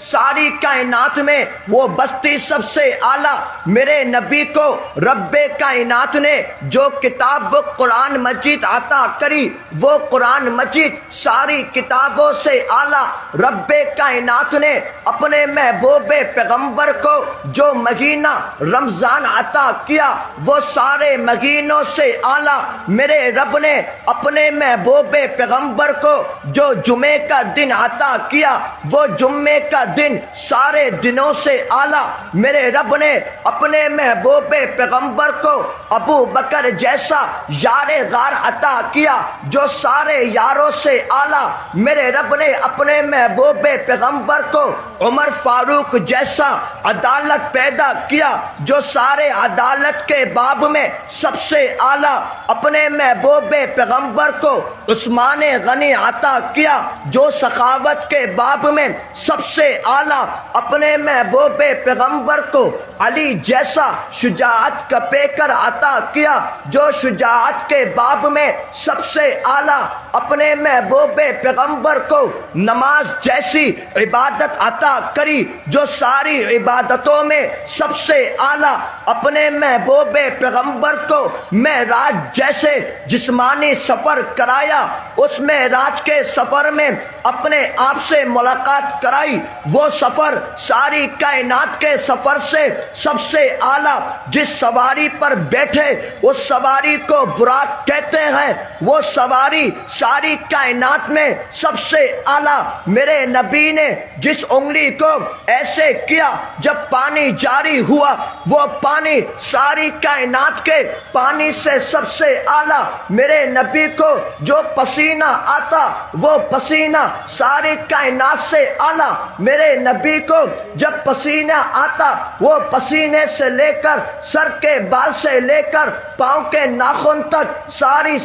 ساری کائنات میں وہ بستی سب سے اعلیٰ میرے نبی کو رب کائنات نے جو کتاب قرآن مجید عطا کری، وہ قرآن مجید ساری کتابوں سے اعلیٰ رب کائنات نے اپنے محبوب پیغمبر کو جو مہینہ رمضان عطا کیا، وہ سارے مہینوں سے اعلیٰ میرے رب نے اپنے محبوب پیغمبر کو جو جمعے کا دن عطا کیا، وہ جمعے کا دن سارے دنوں سے اعلیٰ میرے رب نے اپنے محبوب پیغمبر کو ابو بکر جیسا یار غار عطا کیا، جو سارے یاروں سے اعلیٰ میرے رب نے اپنے محبوب پیغمبر کو عمر فاروق جیسا عدالت پیدا کیا، جو سارے عدالت کے باب میں سب سے اعلیٰ اپنے محبوب پیغمبر کو عثمان غنی عطا کیا، جو سخاوت کے باب میں سب سے اعلیٰ اپنے محبوب پیغمبر کو علی جیسا شجاعت کا پیکر عطا کیا، جو شجاعت کے باب میں سب سے اعلیٰ اپنے محبوب پیغمبر کو نماز جیسی عبادت عطا کری، جو ساری عبادتوں میں سب سے اعلیٰ اپنے محبوب پیغمبر کو معراج جیسے جسمانی سفر کرایا، اس معراج کے سفر میں اپنے آپ سے ملاقات کرائی، وہ سفر ساری کائنات کے سفر سے سب سے اعلیٰ جس سواری پر بیٹھے اس سواری کو براق کہتے ہیں، وہ سواری ساری کائنات میں سب سے اعلیٰ میرے نبی نے جس انگلی کو ایسے کیا جب پانی جاری ہوا، وہ پانی ساری کائنات کے پانی سے سب سے اعلیٰ میرے نبی کو جو پسینہ آتا، وہ پسینہ ساری کائنات سے اعلیٰ میرے نبی کو جب پسینہ آتا، وہ پسینے سے لے کر سر کے بال سے لے کر پاؤں کے ناخن تک ساری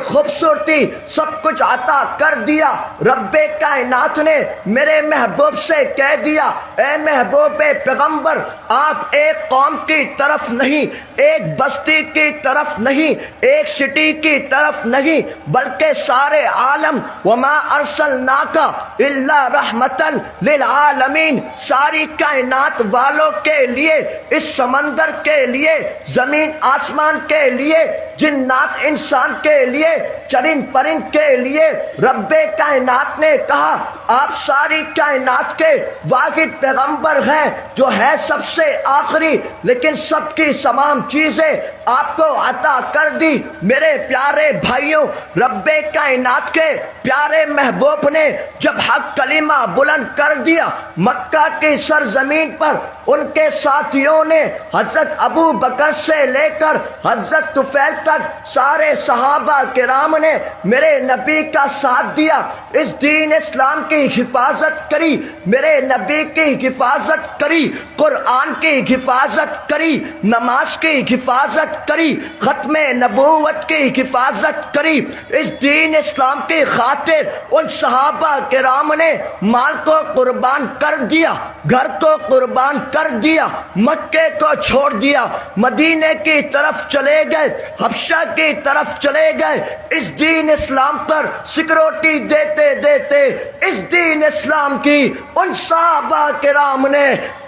خوبصورتی سب کچھ عطا کر دیا۔ رب کائنات نے میرے محبوب سے کہہ دیا، اے محبوب پیغمبر، آپ ایک قوم کی طرف نہیں، ایک بستی کی طرف نہیں، ایک سٹی کی طرف نہیں، بلکہ سارے عالم، وما ارسلناک الا رحمتا للعالمین، ساری کائنات والوں کے لیے، اس سمندر کے لیے، زمین آسمان کے لیے، جنات انسان کے لیے، چرند پرند کے لیے، رب کائنات نے کہا آپ ساری کائنات کے واحد پیغمبر ہیں جو ہے سب سے آخری، لیکن سب کی تمام چیزیں آپ کو عطا کر دی۔ میرے پیارے بھائیوں، رب کائنات کے پیارے محبوب نے جب حق کلمہ بلند کر دیا، مکہ کی سرزمین پر ان کے ساتھیوں نے حضرت ابو بکر سے لے کر حضرت طفیل تک سارے صحابہ کرام نے میرے نبی کا ساتھ دیا، اس دین اسلام کی حفاظت کری، میرے نبی کی حفاظت کری، قرآن کی حفاظت کری، نماز کی حفاظت کری، ختم نبوت کی حفاظت کری۔ اس دین اسلام کی خاطر ان صحابہ کرام نے مال کو قربان کر دیا، گھر کو قربان کر دیا، مکے کو چھوڑ دیا، مدینے کی طرف چلے گئے، حبشہ کی طرف چلے گئے، اس دین اسلام پر سیکورٹی دیتے دیتے اس دین اسلام کی ان صحابہ کرام نے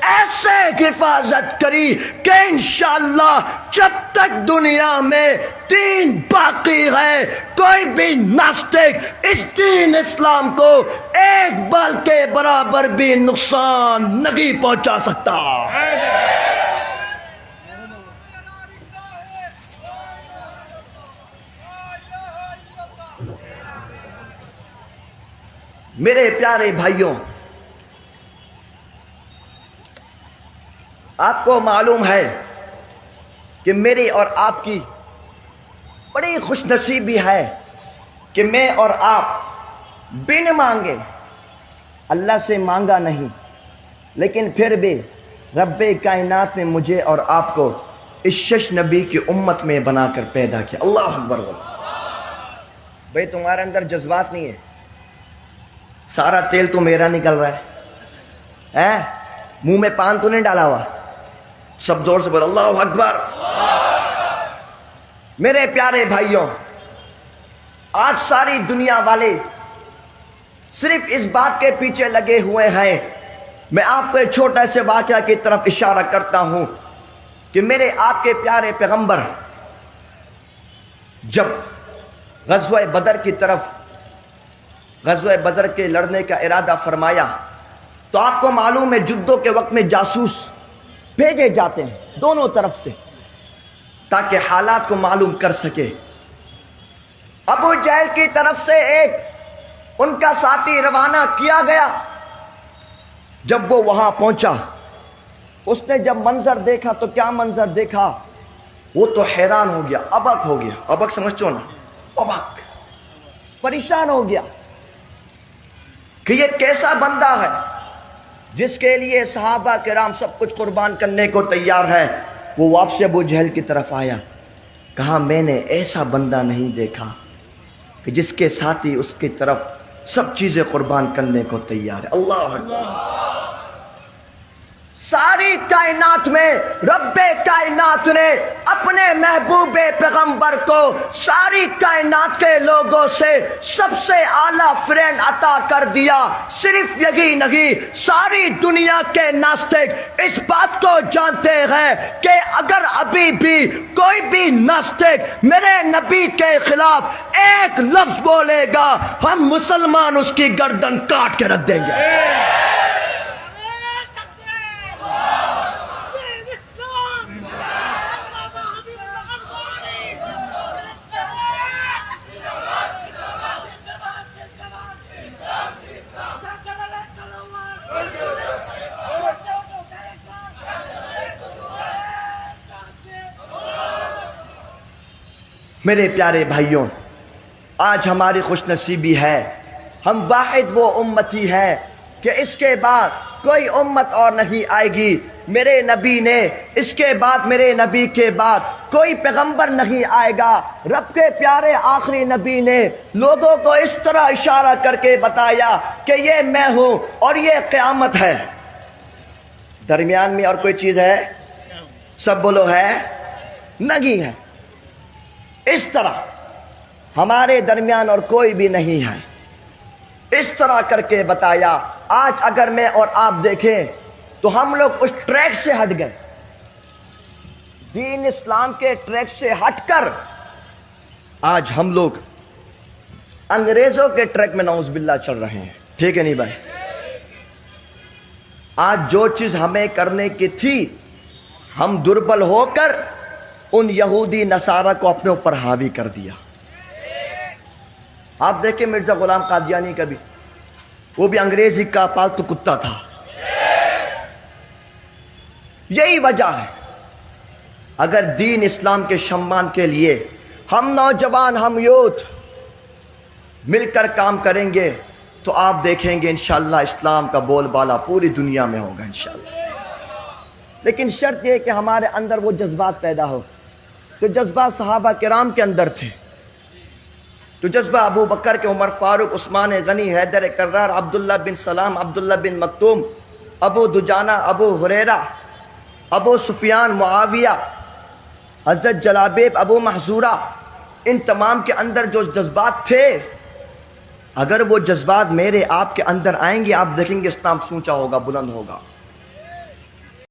ایسے حفاظت کری کہ انشاءاللہ جب تک دنیا میں دین باقی ہے کوئی بھی ناستک اس دین اسلام کو ایک بال کے برابر بھی نقصان نہیں پہنچا سکتا۔ میرے پیارے بھائیوں، آپ کو معلوم ہے کہ میری اور آپ کی بڑی خوش نصیبی ہے کہ میں اور آپ بن مانگے، اللہ سے مانگا نہیں، لیکن پھر بھی رب کائنات نے مجھے اور آپ کو اس شش نبی کی امت میں بنا کر پیدا کیا۔ اللہ اکبر۔ بھئی تمہارے اندر جذبات نہیں ہے، سارا تیل تو میرا نکل رہا ہے، منہ میں پان تو نہیں ڈالا ہوا، سب زور سے بول اللہ اکبر۔ میرے پیارے بھائیوں، آج ساری دنیا والے صرف اس بات کے پیچھے لگے ہوئے ہیں میں آپ کو ایک چھوٹا سے واقعہ کی طرف اشارہ کرتا ہوں کہ میرے آپ کے پیارے پیغمبر جب غزوہ بدر کی طرف غزوہ بدر کے لڑنے کا ارادہ فرمایا تو آپ کو معلوم ہے جدوں کے وقت میں جاسوس بھیجے جاتے ہیں دونوں طرف سے تاکہ حالات کو معلوم کر سکے۔ ابو جہل کی طرف سے ایک ان کا ساتھی روانہ کیا گیا۔ جب وہ وہاں پہنچا اس نے جب منظر دیکھا تو کیا منظر دیکھا، وہ تو حیران ہو گیا، ابک ہو گیا۔ ابک سمجھتے ہو نا، ابک، پریشان ہو گیا کہ یہ کیسا بندہ ہے جس کے لیے صحابہ کرام سب کچھ قربان کرنے کو تیار ہے۔ وہ واپس ابو جہل کی طرف آیا، کہا میں نے ایسا بندہ نہیں دیکھا کہ جس کے ساتھی اس کی طرف سب چیزیں قربان کرنے کو تیار ہے۔ اللہ اکبر۔ ساری کائنات میں رب کائنات نے اپنے محبوب پیغمبر کو ساری کائنات کے لوگوں سے سب سے اعلیٰ فرینڈ عطا کر دیا۔ صرف یہی نہیں، ساری دنیا کے ناستک اس بات کو جانتے ہیں کہ اگر ابھی بھی کوئی بھی ناستک میرے نبی کے خلاف ایک لفظ بولے گا، ہم مسلمان اس کی گردن کاٹ کے رکھ دیں گے۔ میرے پیارے بھائیوں، آج ہماری خوش نصیبی ہے، ہم واحد وہ امتی ہے کہ اس کے بعد کوئی امت اور نہیں آئے گی۔ میرے نبی نے اس کے بعد، میرے نبی کے بعد کوئی پیغمبر نہیں آئے گا۔ رب کے پیارے آخری نبی نے لوگوں کو اس طرح اشارہ کر کے بتایا کہ یہ میں ہوں اور یہ قیامت ہے۔ درمیان میں اور کوئی چیز ہے؟ سب بولو ہے؟ نہیں ہے۔ اس طرح ہمارے درمیان اور کوئی بھی نہیں ہے، اس طرح کر کے بتایا۔ آج اگر میں اور آپ دیکھیں تو ہم لوگ اس ٹریک سے ہٹ گئے، دین اسلام کے ٹریک سے ہٹ کر آج ہم لوگ انگریزوں کے ٹریک میں نعوذ باللہ چل رہے ہیں۔ ٹھیک ہے نہیں بھائی؟ آج جو چیز ہمیں کرنے کی تھی ہم دربل ہو کر ان یہودی نصارہ کو اپنے اوپر حاوی کر دیا۔ آپ دیکھیں مرزا غلام قادیانی کا بھی، وہ بھی انگریزی کا پالتو کتا تھا۔ یہی وجہ ہے، اگر دین اسلام کے شمعان کے لیے ہم نوجوان، ہم یوتھ مل کر کام کریں گے تو آپ دیکھیں گے انشاءاللہ اسلام کا بول بالا پوری دنیا میں ہوگا انشاءاللہ۔ لیکن شرط یہ کہ ہمارے اندر وہ جذبات پیدا ہو۔ تو جذبات صحابہ کرام کے اندر تھے، تو جذبہ ابو بکر کے، عمر فاروق، عثمان غنی، حیدر کرار، عبداللہ بن سلام، عبداللہ بن مکتوم، ابو دجانہ، ابو ہریرہ، ابو سفیان، معاویہ، حضرت جلابیب، ابو محذورہ، ان تمام کے اندر جو جذبات تھے، اگر وہ جذبات میرے آپ کے اندر آئیں گے آپ دیکھیں گے اسلام سونچا ہوگا، بلند ہوگا۔